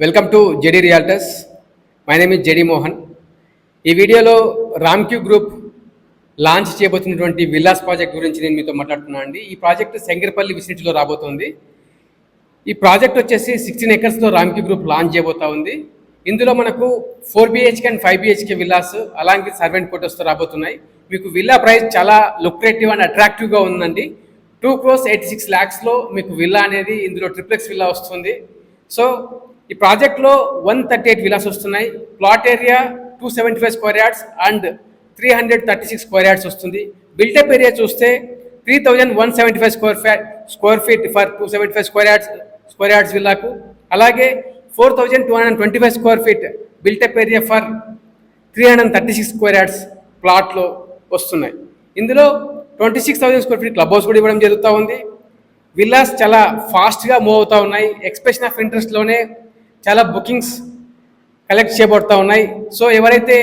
Welcome to JD realtors. My name is JD Mohan. ఈ వీడియోలో రామ్క్యూ group launch చేయబోతున్నటువంటి villas project గురించి నేను మీతో మాట్లాడుతున్నాను అండి. ఈ ప్రాజెక్ట్ శంకరపల్లి విసినిటీలో రాబోతోంది. ఈ ప్రాజెక్ట్ వచ్చేసి 16 ఎకర్స్లో రామ్క్యూ గ్రూప్ లాంచ్ చేయబోతా ఉంది. ఇందులో మనకు 4 BHK అండ్ 5 BHK విల్లాస్ అలాగే సర్వెంట్ క్వార్టర్స్తో రాబోతున్నాయి. మీకు విల్లా ప్రైస్ చాలా లుక్రేటివ్ అండ్ అట్రాక్టివ్గా ఉందండి. 2,86,00,000లో మీకు విల్లా అనేది ఇందులో ట్రిప్లెక్స్ విల్లా వస్తుంది. సో ఈ ప్రాజెక్ట్లో 138 విల్లాస్ వస్తున్నాయి. Plot area 275 square yards and 336 square yards వస్తుంది. బిల్టప్ ఏరియా చూస్తే 3,175 square feet for 275 square yards విల్లాకు, అలాగే 4,225 square feet built up area for 336 square yards ప్లాట్లో వస్తున్నాయి. ఇందులో 26,000 స్క్వేర్ ఫీట్ క్లబ్ హౌస్ కూడా ఇవ్వడం జరుగుతూ ఉంది. విల్లాస్ చాలా ఫాస్ట్గా మూవ్ అవుతూ ఉన్నాయి. ఎక్స్ప్రెషన్ ఆఫ్ ఇంట్రెస్ట్లోనే చాలా బుకింగ్స్ కలెక్ట్ చేయబడుతూ ఉన్నాయి. సో ఎవరైతే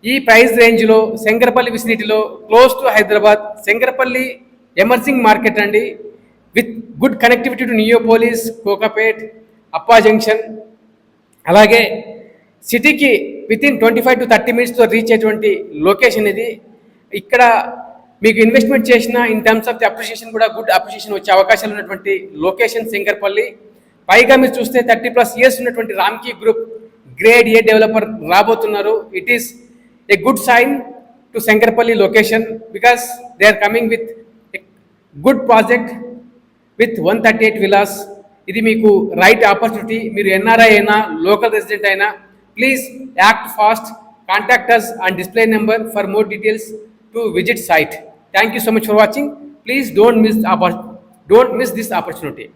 ఈ ప్రైస్ రేంజ్లో శంకరపల్లి విసినిటీలో close to Hyderabad, Shankarpalli emerging market అండి, with good connectivity to Neopolis, Kokapet, Appa junction, అలాగే సిటీకి వితిన్ 25 to 30 minutesతో రీచ్ అయ్యేటువంటి లొకేషన్ ఇది. ఇక్కడ మీకు ఇన్వెస్ట్మెంట్ చేసిన in terms of the appreciation కూడా గుడ్ అప్రిషియేషన్ వచ్చే అవకాశాలు ఉన్నటువంటి లొకేషన్ శంకరపల్లి. పైగా మీరు చూస్తే 30+ years ఉన్నటువంటి Ramky group grade A developer రాబోతున్నారు. It is a good sign to Shankarpalli location because they are coming with good project with 138 villas. ఇది మీకు రైట్ ఆపర్చునిటీ. మీరు ఎన్ఆర్ఐ అయినా లోకల్ రెసిడెంట్ అయినా please act fast. Contact us and display number for more details to visit site. Thank you so much for watching. Please don't miss this opportunity.